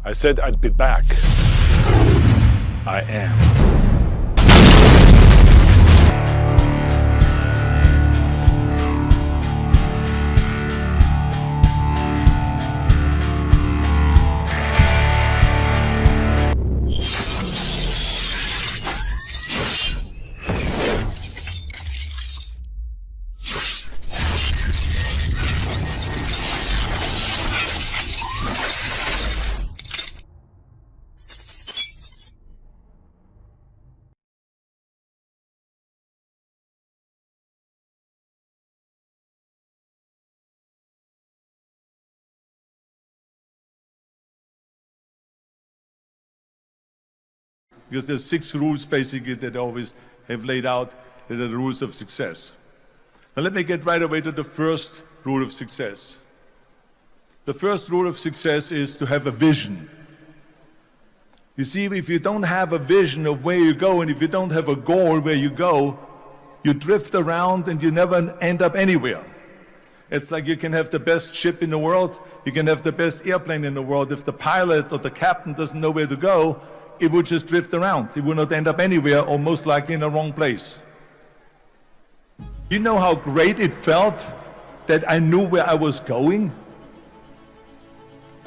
I said I'd be back. I am. Because there's 6 rules basically that I always have laid out that are the rules of success. Now let me get right away to the first rule of success. The first rule of success is to have a vision. You see, if you don't have a vision of where you go, and if you don't have a goal where you go, you drift around and you never end up anywhere. It's like you can have the best ship in the world, you can have the best airplane in the world. If the pilot or the captain doesn't know where to go, it would just drift around. It would not end up anywhere, or most likely in the wrong place. You know how great it felt that I knew where I was going?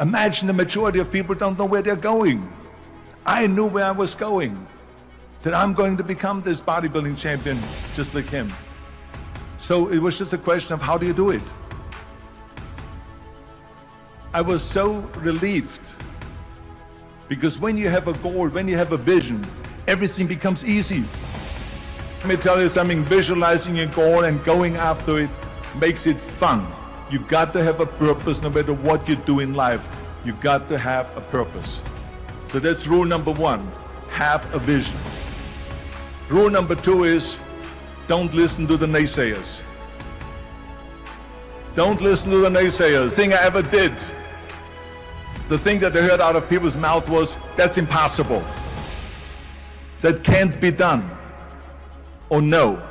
Imagine the majority of people don't know where they're going. I knew where I was going, that I'm going to become this bodybuilding champion just like him. So it was just a question of how do you do it? I was so relieved, because when you have a goal, when you have a vision, everything becomes easy. Let me tell you something, visualizing a goal and going after it makes it fun. You got to have a purpose no matter what you do in life. You got to have a purpose. So that's rule number 1, have a vision. Rule number 2 is, don't listen to the naysayers. Don't listen to the naysayers. The thing I ever did, the thing that I heard out of people's mouth was, that's impossible. That can't be done. Or no.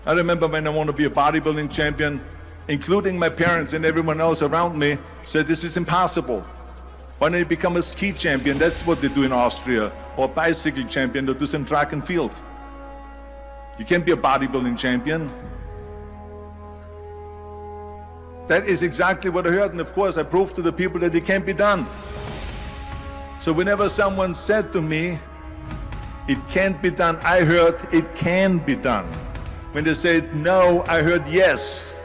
I remember when I wanted to be a bodybuilding champion, including my parents and everyone else around me, said this is impossible. Why don't you become a ski champion? That's what they do in Austria. Or a bicycle champion, they do some track and field. You can't be a bodybuilding champion. That is exactly what I heard, and of course I proved to the people that it can't be done. So whenever someone said to me, it can't be done, I heard it can be done. When they said no, I heard yes.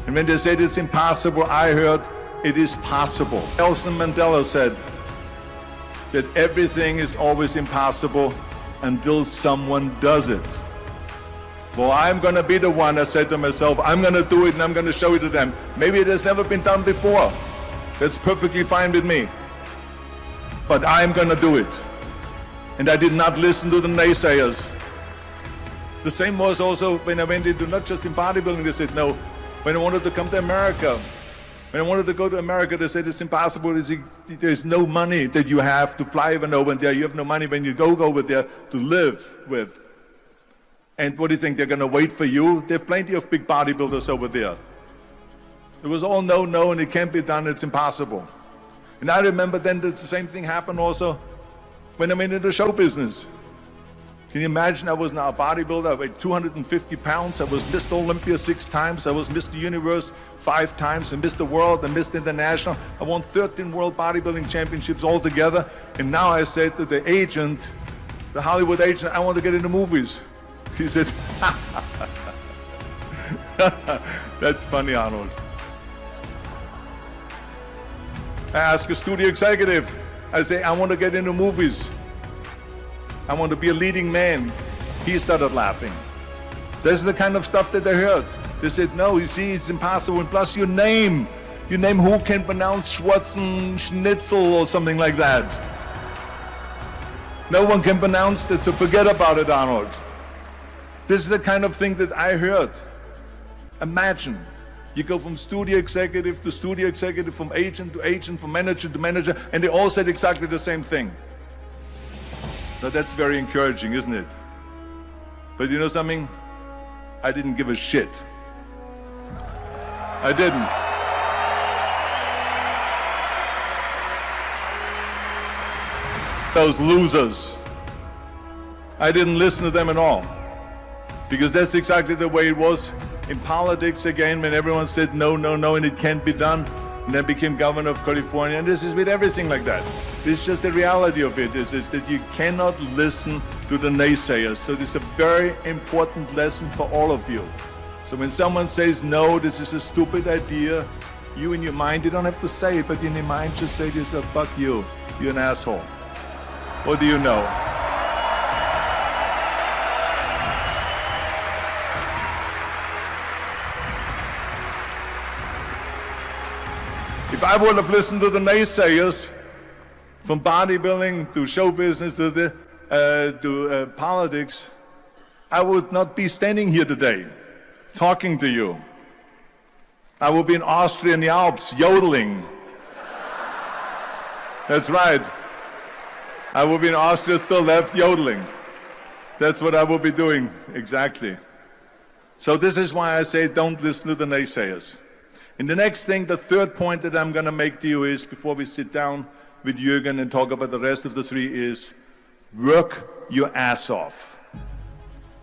And when they said it's impossible, I heard it is possible. Nelson Mandela said that everything is always impossible until someone does it. Well, I'm going to be the one, I said to myself, I'm going to do it and I'm going to show it to them. Maybe it has never been done before. That's perfectly fine with me. But I'm going to do it. And I did not listen to the naysayers. The same was also when I went into, not just in bodybuilding, they said no. When I wanted to come to America, when I wanted to go to America, they said it's impossible. There's no money that you have to fly even over there. You have no money when you go over there to live with. And what do you think, they're going to wait for you? They have plenty of big bodybuilders over there. It was all no, no, and it can't be done, it's impossible. And I remember then that the same thing happened also when I went into the show business. Can you imagine, I was now a bodybuilder, I weighed 250 pounds, I was Mr. Olympia 6 times, I was Mr. Universe 5 times, and Mr. World and Mr. International. I won 13 World Bodybuilding Championships altogether, and now I said to the agent, the Hollywood agent, I want to get into movies. He said, that's funny, Arnold. I asked a studio executive, I say, I want to get into movies. I want to be a leading man. He started laughing. This is the kind of stuff that I heard. They said, no, you see, it's impossible. And plus your name who can pronounce Schwarzenegger or something like that. No one can pronounce that, so forget about it, Arnold. This is the kind of thing that I heard. Imagine, you go from studio executive to studio executive, from agent to agent, from manager to manager, and they all said exactly the same thing. Now that's very encouraging, isn't it? But you know something? I didn't give a shit. I didn't. those losers. I didn't listen to them at all, because that's exactly the way it was in politics again, when everyone said no, no, no, and it can't be done, and then became governor of California. And this is with everything like that. This is just the reality of it, is that you cannot listen to the naysayers. So this is a very important lesson for all of you. So when someone says, no, this is a stupid idea, you in your mind, you don't have to say it, but in your mind just say to yourself, fuck you, you're an asshole. What do you know? If I would have listened to the naysayers, from bodybuilding to show business to politics, I would not be standing here today talking to you. I would be in Austria in the Alps yodeling. That's right. I would be in Austria, still left, yodeling. That's what I will be doing, exactly. So this is why I say don't listen to the naysayers. And the next thing, the third point that I'm going to make to you is, before we sit down with Jürgen and talk about the rest of the three, is work your ass off.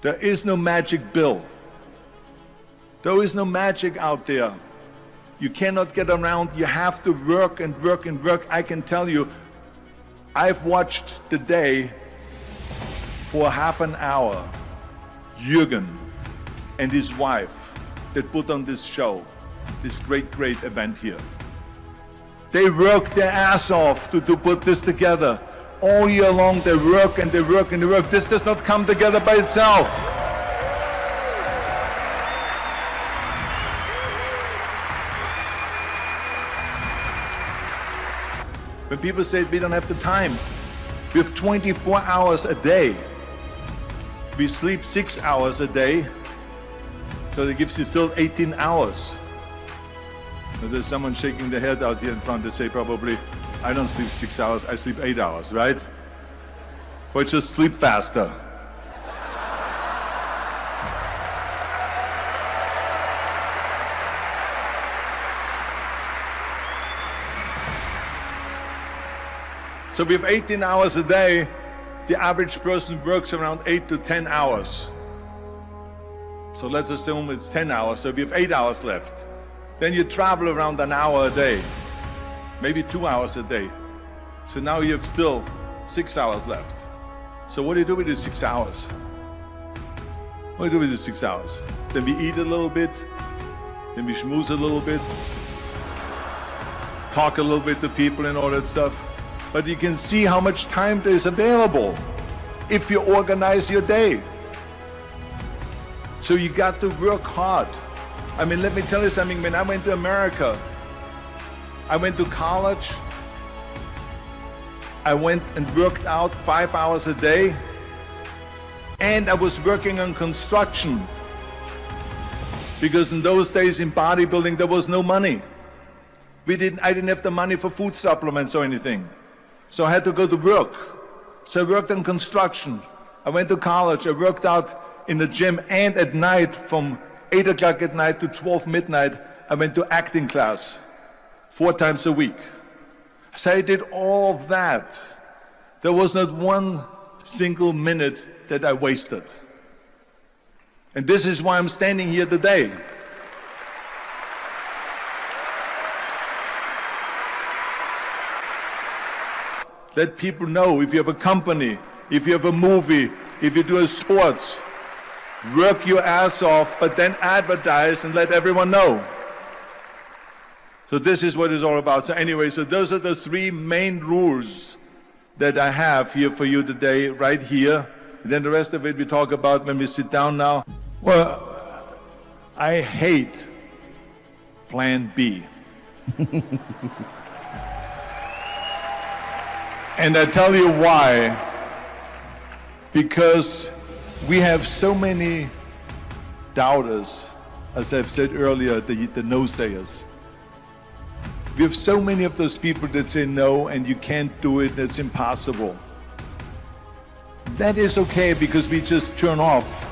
There is no magic pill. There is no magic out there. You cannot get around. You have to work and work and work. I can tell you, I've watched today for half an hour Jürgen and his wife that put on this show, this great event here. They work their ass off to put this together. All year long they work and they work and they work. This does not come together by itself. When people say we don't have the time, we have 24 hours a day. We sleep 6 hours a day, so that gives you still 18 hours. Now, there's someone shaking their head out here in front. They say probably, I don't sleep 6 hours, I sleep 8 hours, right? Or just sleep faster. So we have 18 hours a day. The average person works around 8 to 10 hours. So let's assume it's 10 hours, so we have 8 hours left. Then you travel around an hour a day, maybe 2 hours a day. So now you have still 6 hours left. So what do you do with these 6 hours? What do you do with these 6 hours? Then we eat a little bit, then we schmooze a little bit, talk a little bit to people and all that stuff. But you can see how much time there is available if you organize your day. So you got to work hard. I mean, let me tell you something. When I went to America, I went to college. I went and worked out 5 hours a day. And I was working on construction. Because in those days in bodybuilding, there was no money. I didn't have the money for food supplements or anything. So I had to go to work. So I worked on construction. I went to college. I worked out in the gym, and at night from 8 o'clock at night to 12 midnight, I went to acting class 4 times a week. So I did all of that. There was not one single minute that I wasted. And this is why I'm standing here today. Let people know, if you have a company, if you have a movie, if you do a sports, work your ass off, but then advertise and let everyone know. So this is what it's all about. So anyway, so those are the 3 main rules that I have here for you today, right here. And then the rest of it we talk about when we sit down now. Well, I hate Plan B. And I tell you why. Because we have so many doubters, as I've said earlier, the naysayers. We have so many of those people that say no, and you can't do it, it's impossible. That is okay, because we just turn off,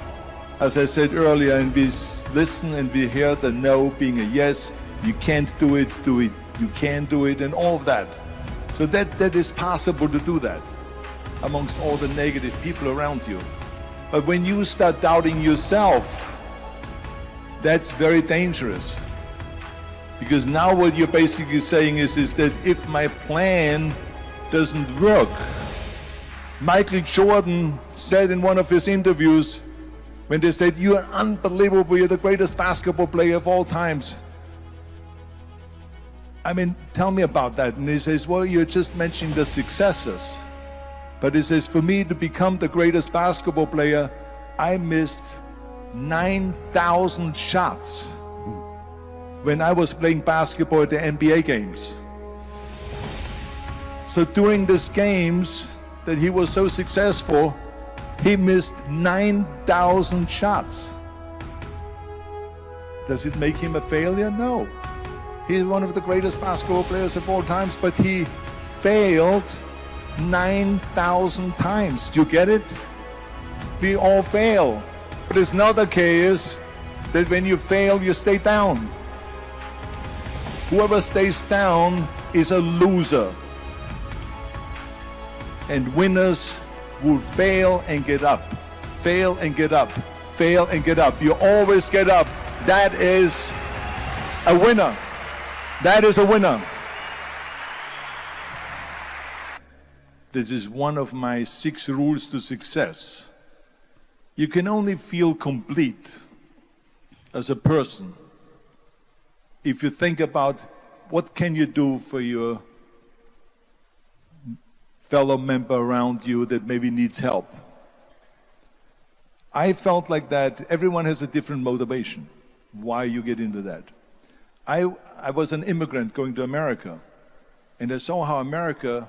as I said earlier, and we listen and we hear the no being a yes. You can't do it, you can do it, and all of that. So that is possible to do that. amongst all the negative people around you. But when you start doubting yourself, that's very dangerous. Because now what you're basically saying is that if my plan doesn't work, Michael Jordan said in one of his interviews, when they said, "You're unbelievable, you're the greatest basketball player of all times." I mean, tell me about that. And he says, well, you're just mentioning the successes. But he says, for me to become the greatest basketball player, I missed 9,000 shots when I was playing basketball at the NBA games. So during these games that he was so successful, he missed 9,000 shots. Does it make him a failure? No. He's one of the greatest basketball players of all times, but he failed 9,000 times. Do you get it? We all fail. But it's not the case that when you fail, you stay down. Whoever stays down is a loser. And winners will fail and get up. Fail and get up. Fail and get up. You always get up. That is a winner. That is a winner. This is one of my 6 rules to success. You can only feel complete as a person if you think about what can you do for your fellow member around you that maybe needs help. I felt like that. Everyone has a different motivation why you get into that. I was an immigrant going to America, and I saw how America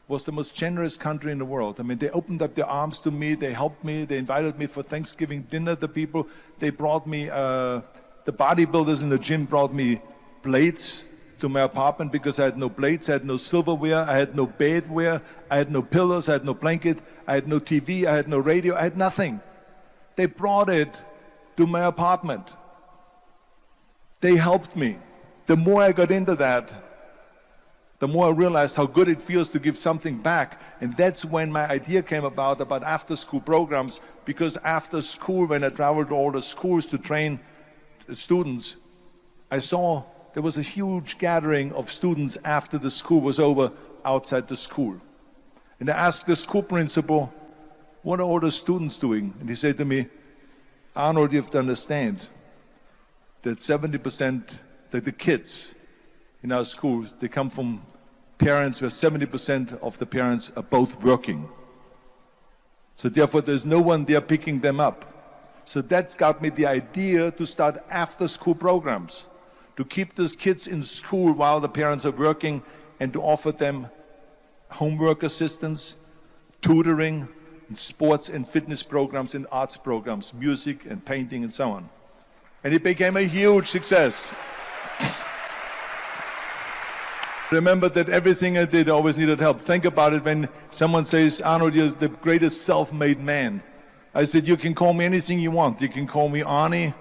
was the most generous country in the world. I mean, they opened up their arms to me, they helped me, they invited me for Thanksgiving dinner, the people. They brought me, the bodybuilders in the gym brought me plates to my apartment because I had no plates, I had no silverware, I had no bedware, I had no pillows, I had no blanket, I had no TV, I had no radio, I had nothing. They brought it to my apartment. They helped me. The more I got into that, the more I realized how good it feels to give something back. And that's when my idea came about after-school programs, because after school, when I traveled to all the schools to train students, I saw there was a huge gathering of students after the school was over outside the school. And I asked the school principal, what are all the students doing? And he said to me, Arnold, you have to understand that 70%, that the kids in our schools, they come from parents where 70% of the parents are both working. So therefore, there's no one there picking them up. So that's got me the idea to start after-school programs, to keep those kids in school while the parents are working and to offer them homework assistance, tutoring, and sports and fitness programs and arts programs, music and painting and so on. And it became a huge success. Remember that everything I did always needed help. Think about it when someone says, Arnold, you're the greatest self-made man. I said, you can call me anything you want. You can call me Arnie,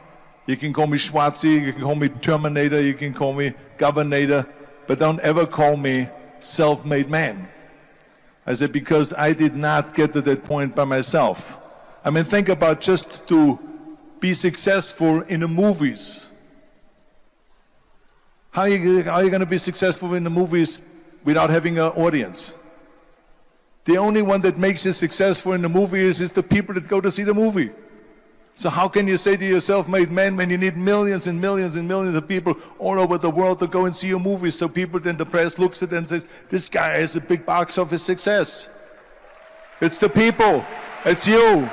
you can call me Schwarzi, you can call me Terminator, you can call me Governator, but don't ever call me self-made man. I said, because I did not get to that point by myself. I mean, think about just to be successful in the movies. How are you going to be successful in the movies without having an audience? The only one that makes you successful in the movie is the people that go to see the movie. So how can you say to your self-made man when you need millions and millions and millions of people all over the world to go and see your movies, so people, then the press looks at it and says, this guy has a big box office success. It's the people. It's you.